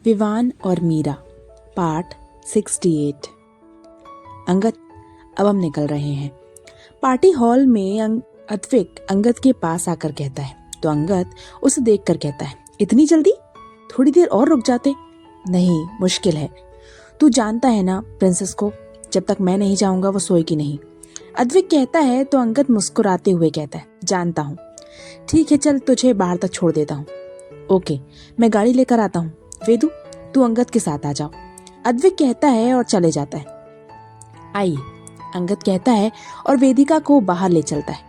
विवान और मीरा पार्ट 68। अंगद, अब हम निकल रहे हैं। पार्टी हॉल में अद्विक अंगद के पास आकर कहता है तो अंगद उसे देखकर कहता है, इतनी जल्दी? थोड़ी देर और रुक जाते। नहीं, मुश्किल है। तू जानता है ना प्रिंसेस को, जब तक मैं नहीं जाऊंगा वो सोएगी नहीं। अद्विक कहता है तो अंगद मुस्कुराते हुए कहता है, जानता हूँ। ठीक है, चल तुझे बाहर तक छोड़ देता हूँ। ओके, मैं गाड़ी लेकर आता हूँ। वेदू, तू अंगद के साथ आ जाओ। अद्विक कहता है और चले जाता है। आइए, अंगद कहता है और वेदिका को बाहर ले चलता है।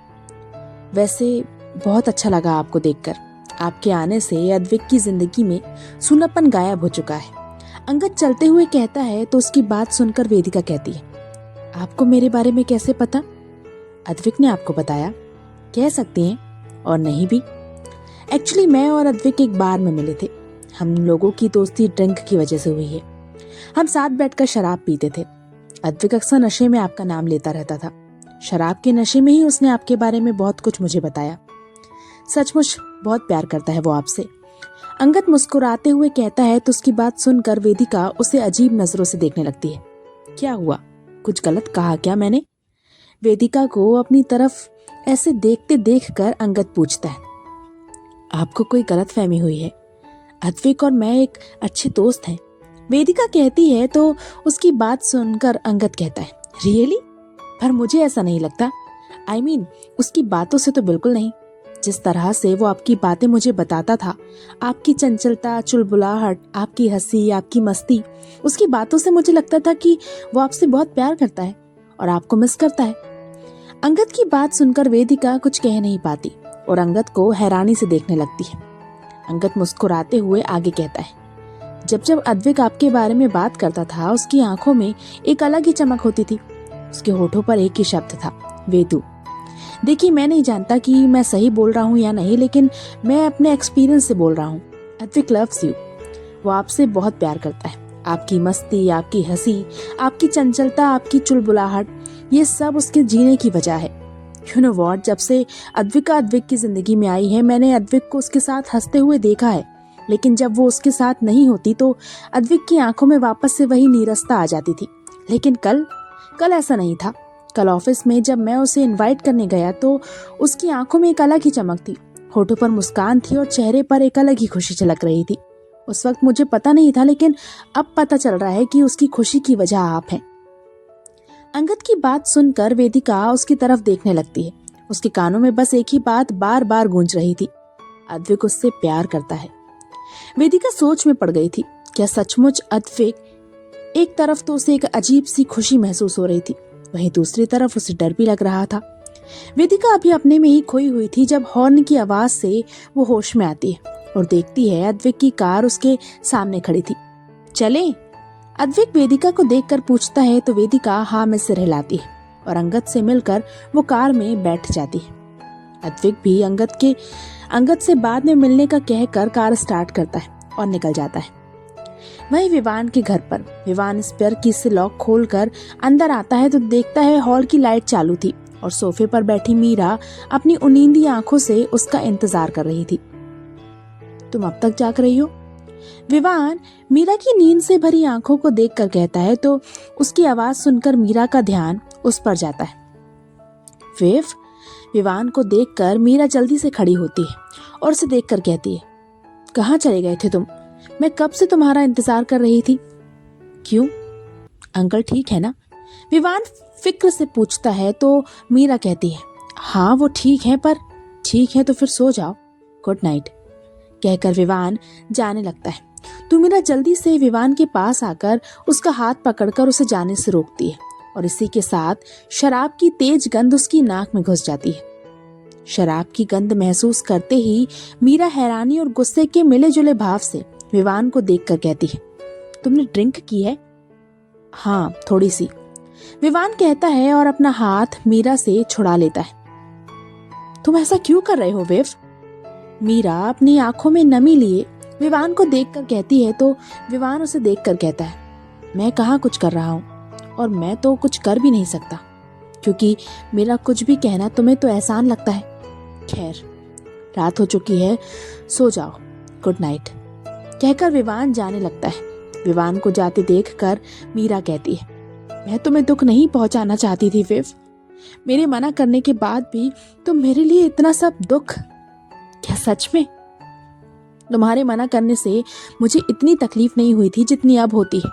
वैसे बहुत अच्छा लगा आपको देखकर। आपके आने से अद्विक की जिंदगी में सूनापन गायब हो चुका है। अंगद चलते हुए कहता है तो उसकी बात सुनकर वेदिका कहती है, आपको मेरे बारे में कैसे पता? अद्विक ने आपको बताया, कह सकती हैं, और नहीं भी। एक्चुअली मैं और अद्विक एक बार में मिले थे। हम लोगों की दोस्ती ड्रिंक की वजह से हुई है। हम साथ बैठकर शराब पीते थे। अद्विक अक्सर नशे में आपका नाम लेता रहता था। शराब के नशे में ही उसने आपके बारे में बहुत कुछ मुझे बताया। सचमुच बहुत प्यार करता है वो आपसे। अंगद मुस्कुराते हुए कहता है तो उसकी बात सुनकर वेदिका उसे अजीब नजरों से देखने लगती है। क्या हुआ? कुछ गलत कहा क्या मैंने? वेदिका को अपनी तरफ ऐसे देखते देखकर अंगद पूछता है, आपको कोई गलतफहमी हुई है? अद्विक और मैं एक अच्छे दोस्त हैं। वेदिका कहती है तो उसकी बात सुनकर अंगद कहता है, रियली? पर मुझे ऐसा नहीं लगता। आई मीन, उसकी बातों से तो बिल्कुल नहीं। जिस तरह से वो आपकी बातें मुझे बताता था, आपकी चंचलता, चुलबुलाहट, आपकी हंसी, आपकी मस्ती, उसकी बातों से मुझे लगता था कि वो आपसे बहुत प्यार करता है और आपको मिस करता है। अंगद की बात सुनकर वेदिका कुछ कह नहीं पाती और अंगद को हैरानी से देखने लगती है। अंगद मुस्कुराते हुए आगे कहता है, जब जब अद्विक आपके बारे में बात करता था, उसकी आंखों में एक अलग ही चमक होती थी। उसके होठों पर एक ही शब्द था, वेदू। देखिए, मैं नहीं जानता कि मैं सही बोल रहा हूँ या नहीं, लेकिन मैं अपने एक्सपीरियंस से बोल रहा हूँ। Advik loves you. वो आपसे बहुत प्यार करता है। आपकी मस्ती, आपकी हंसी, आपकी चंचलता, आपकी चुलबुलाहट, ये सब उसके जीने की वजह है। यू नो व्हाट, जब से अद्विक की जिंदगी में आई है, मैंने अद्विक को उसके साथ हंसते हुए देखा है, लेकिन जब वो उसके साथ नहीं होती तो अद्विक की आंखों में वापस से वही नीरसता आ जाती थी। लेकिन कल ऐसा नहीं था। कल ऑफिस में जब मैं उसे इनवाइट करने गया तो उसकी आंखों में एक अलग ही चमक थी, होठों पर मुस्कान थी और चेहरे पर एक अलग ही खुशी झलक रही थी। उस वक्त मुझे पता नहीं था, लेकिन अब पता चल रहा है कि उसकी खुशी की वजह आप हैं। अंगद की बात सुनकर वेदिका उसकी तरफ देखने लगती है। उसके कानों में बस एक ही बात बार बार गूंज रही थी, अद्विक उससे प्यार करता है। वेदिका सोच में पड़ गई थी। क्या सचमुच अद्विक? एक तरफ तो उसे एक अजीब सी खुशी महसूस हो रही थी, वहीं दूसरी तरफ उसे डर भी लग रहा था। वेदिका अभी अपने में ही खोई हुई थी जब हॉर्न की आवाज से वो होश में आती है और देखती है अद्विक की कार उसके सामने खड़ी थी। चलें? अद्विक वेदिका को देखकर पूछता है तो वेदिका हाँ में सिर हिलाती है और अंगद से मिलकर वो कार में बैठ जाती है। अद्विक भी अंगद से बाद में मिलने का कहकर कार स्टार्ट करता है और निकल जाता है। वहीं विवान के घर पर विवान स्पेयर की से लॉक खोलकर अंदर आता है तो देखता है हॉल की लाइट चालू थी और सोफे पर बैठी मीरा अपनी उनींदी आंखों से उसका इंतजार कर रही थी। तुम अब तक जाग रही हो? विवान मीरा की नींद से भरी आंखों को देखकर कहता है तो उसकी आवाज सुनकर मीरा का ध्यान उस पर जाता है। विवान को देखकर मीरा जल्दी से खड़ी होती है और उसे देखकर कहती है, कहाँ चले गए थे तुम? मैं कब से तुम्हारा इंतजार कर रही थी। क्यों? अंकल ठीक है ना? विवान फिक्र से पूछता है तो मीरा कहती है, हाँ वो ठीक है, पर ठीक है तो फिर सो जाओ, गुड नाइट, कहकर विवान जाने लगता है। तो मीरा जल्दी से विवान के पास आकर उसका हाथ पकड़कर उसे जाने से रोकती है और इसी के साथ शराब की तेज गंध उसकी नाक में घुस जाती है। शराब की गंध महसूस करते ही मीरा हैरानी और गुस्से के मिले जुले भाव से विवान को देखकर कहती है, तुमने ड्रिंक की है? हाँ, थोड़ी सी, विवान कहता है और अपना हाथ मीरा से छुड़ा लेता है। तुम ऐसा क्यों कर रहे हो विव? मीरा अपनी आंखों में नमी लिए विवान को देखकर कहती है तो विवान उसे देखकर कहता है, मैं कहाँ कुछ कर रहा हूँ और मैं तो कुछ कर भी नहीं सकता, क्योंकि मेरा कुछ भी कहना तुम्हें तो एहसान लगता है। खैर, रात हो चुकी है, सो जाओ, गुड नाइट। कहकर विवान जाने लगता है। विवान को जाते देखकर मीरा कहती है, मैं तुम्हें दुख नहीं पहुंचाना चाहती थी विव। मेरे मना करने के बाद भी तुम मेरे लिए इतना सब दुख। क्या सच में तुम्हारे मना करने से मुझे इतनी तकलीफ नहीं हुई थी जितनी अब होती है?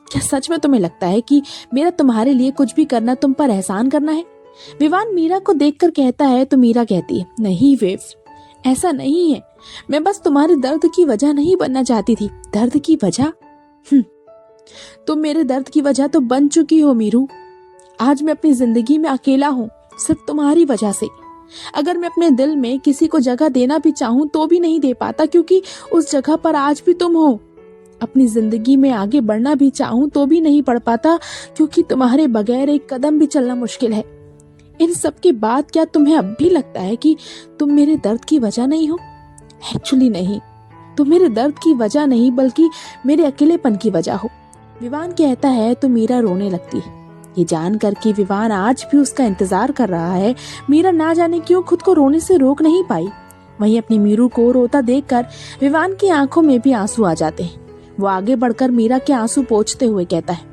क्या सच में तुम्हें लगता है कि मेरा तुम्हारे लिए कुछ भी करना तुम पर एहसान करना है? विवान मीरा को देखकर कहता है तो मीरा कहती है, नहीं विव, ऐसा नहीं है। मैं बस तुम्हारे दर्द की वजह नहीं बनना चाहती थी। दर्द की वजह? तुम मेरे दर्द की वजह तो बन चुकी हो मीरू। आज मैं अपनी जिंदगी में अकेला हूँ, सिर्फ तुम्हारी वजह से। अगर मैं अपने दिल में किसी को जगह देना भी चाहूँ तो भी नहीं दे पाता, क्योंकि उस जगह पर आज भी तुम हो। अपनी जिंदगी में आगे बढ़ना भी चाहूँ तो भी नहीं बढ़ पाता, क्योंकि तुम्हारे बगैर एक कदम भी चलना मुश्किल है। इन सब के बाद क्या तुम्हें अब भी लगता है कि तुम मेरे दर्द की वजह नहीं हो? एक्चुअली नहीं, तुम मेरे दर्द की वजह नहीं बल्कि मेरे अकेलेपन की वजह हो। विवान कहता है तो मीरा रोने लगती है। ये जानकर कि विवान आज भी उसका इंतजार कर रहा है, मीरा ना जाने क्यों खुद को रोने से रोक नहीं पाई। वहीं अपनी मीरू को रोता देखकर विवान की आंखों में भी आंसू आ जाते हैं। वो आगे बढ़कर मीरा के आंसू पोंछते हुए कहता है,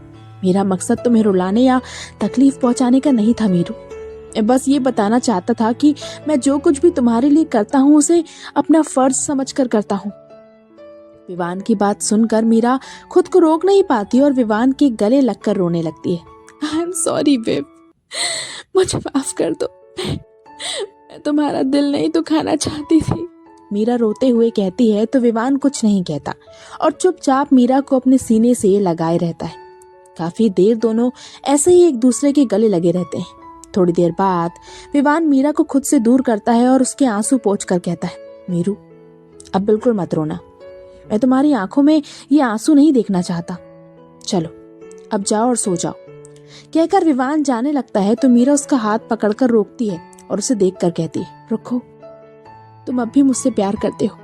मेरा मकसद तुम्हें रुलाने या तकलीफ पहुंचाने का नहीं था मीरू। मैं बस ये बताना चाहता था कि मैं जो कुछ भी तुम्हारे लिए करता हूँ उसे अपना फर्ज समझकर करता हूँ। विवान की बात सुनकर मीरा खुद को रोक नहीं पाती और विवान के गले लगकर रोने लगती है। आई एम सॉरी बेब, मुझे माफ कर दो। मैं तुम्हारा दिल नहीं दुखाना चाहती थी, मीरा रोते हुए कहती है तो विवान कुछ नहीं कहता और चुपचाप मीरा को अपने सीने से लगाए रहता है। काफी देर दोनों ऐसे ही एक दूसरे के गले लगे रहते हैं। थोड़ी देर बाद विवान मीरा को खुद से दूर करता है और उसके आंसू पोंछकर कहता है, मीरू अब बिल्कुल मत रोना। मैं तुम्हारी आंखों में ये आंसू नहीं देखना चाहता। चलो अब जाओ और सो जाओ। कहकर विवान जाने लगता है तो मीरा उसका हाथ पकड़कर रोकती है और उसे देखकर कहती है, रुको, तुम अब भी मुझसे प्यार करते हो,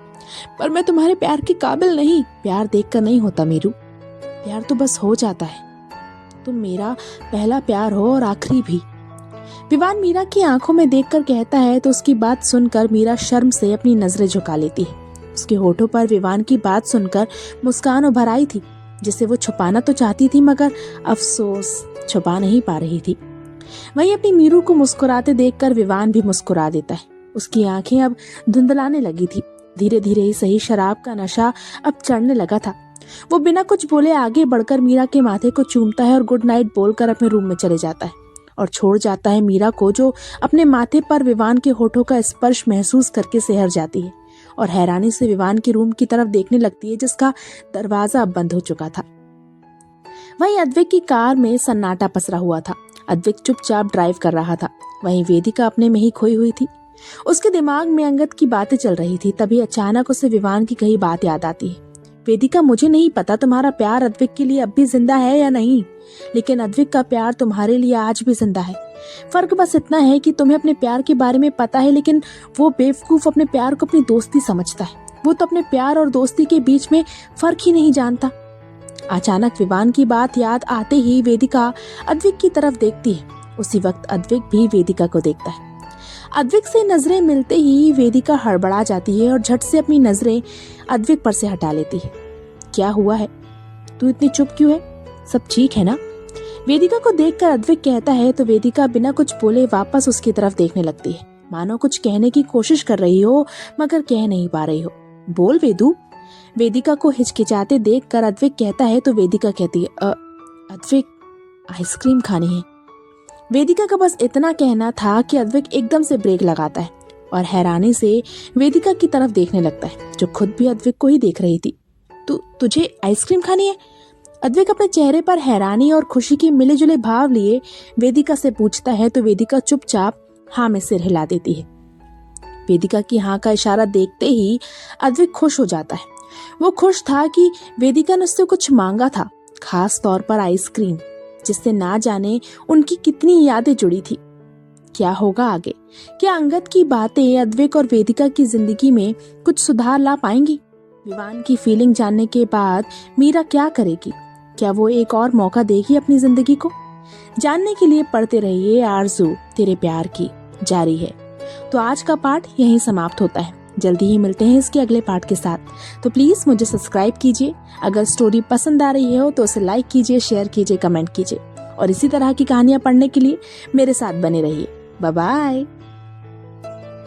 पर मैं तुम्हारे प्यार के काबिल नहीं। प्यार देखकर नहीं होता मीरू, प्यार तो बस हो जाता है। तुम मेरा पहला प्यार हो और आखिरी भी। विवान मीरा की आंखों में देखकर कहता है तो उसकी बात सुनकर मीरा शर्म से अपनी नजरें झुका लेती है। उसके होठों पर विवान की बात सुनकर मुस्कान उभर आई थी, जिसे वो छुपाना तो चाहती थी मगर अफसोस छुपा नहीं पा रही थी। वहीं अपनी मीरू को मुस्कुराते देखकर विवान भी मुस्कुरा देता है। उसकी आंखें अब धुंधलाने लगी थी। धीरे धीरे ही सही शराब का नशा अब चढ़ने लगा था। वो बिना कुछ बोले आगे बढ़कर मीरा के माथे को चूमता है और गुड नाइट बोलकर अपने रूम में चले जाता है और छोड़ जाता है मीरा को, जो अपने माथे पर विवान के होठों का स्पर्श महसूस करके सहर जाती है और हैरानी से विवान के रूम की तरफ देखने लगती है, जिसका दरवाजा अब बंद हो चुका था। वहीं अद्विक की कार में सन्नाटा पसरा हुआ था। अद्विक चुपचाप ड्राइव कर रहा था। वहीं वेदिका अपने में ही खोई हुई थी। उसके दिमाग में अंगद की बातें चल रही थी। तभी अचानक उसे विवान की कही बात याद आती है। वेदिका, मुझे नहीं पता तुम्हारा प्यार अद्विक के लिए अब भी जिंदा है या नहीं, लेकिन अद्विक का प्यार तुम्हारे लिए आज भी जिंदा है। फर्क बस इतना है कि तुम्हें अपने प्यार के बारे में पता है, लेकिन वो बेवकूफ अपने प्यार को अपनी दोस्ती समझता है। वो तो अपने प्यार और दोस्ती के बीच में फर्क ही नहीं जानता। अचानक विवान की बात याद आते ही वेदिका अद्विक की तरफ देखती है। उसी वक्त अद्विक भी वेदिका को देखता है। अद्विक से नजरें मिलते ही वेदिका हड़बड़ा जाती है और झट से अपनी नजरें अद्विक पर से हटा लेती है। क्या हुआ है? तू इतनी चुप क्यों है? सब ठीक है ना? वेदिका को देखकर अद्विक कहता है तो वेदिका बिना कुछ बोले वापस उसकी तरफ देखने लगती है, मानो कुछ कहने की कोशिश कर रही हो मगर कह नहीं पा रही हो। बोल वेदू। वेदिका को हिचकिचाते देखकर अद्विक कहता है तो वेदिका कहती है, अद्विक आइसक्रीम खानी है। वेदिका का बस इतना कहना था कि अद्विक एकदम से ब्रेक लगाता है और हैरानी से वेदिका की तरफ देखने लगता है, जो खुद भी अद्विक को ही देख रही थी। तुझे आइसक्रीम खानी है? अद्विक अपने चेहरे पर हैरानी और खुशी के मिले जुले भाव लिए वेदिका से पूछता है तो वेदिका चुपचाप हाँ में सिर हिला देती है। वेदिका की हाँ का इशारा देखते ही अद्विक खुश हो जाता है। वो खुश था कि वेदिका ने उससे कुछ मांगा था, खास तौर पर आइसक्रीम, जिससे ना जाने उनकी कितनी यादें जुड़ी थी। क्या होगा आगे? क्या अंगद की बातें अद्विक और वेदिका की जिंदगी में कुछ सुधार ला पाएंगी? विवान की फीलिंग जानने के बाद मीरा क्या करेगी? क्या वो एक और मौका देगी अपनी जिंदगी को? जानने के लिए पढ़ते रहिए आरज़ू तेरे प्यार की जारी है। तो आज का पाठ यहीं समाप्त होता है। जल्दी ही मिलते हैं इसके अगले पार्ट के साथ। तो प्लीज़ मुझे सब्सक्राइब कीजिए। अगर स्टोरी पसंद आ रही हो तो उसे लाइक कीजिए, शेयर कीजिए, कमेंट कीजिए और इसी तरह की कहानियाँ पढ़ने के लिए मेरे साथ बने रहिए। Bye bye.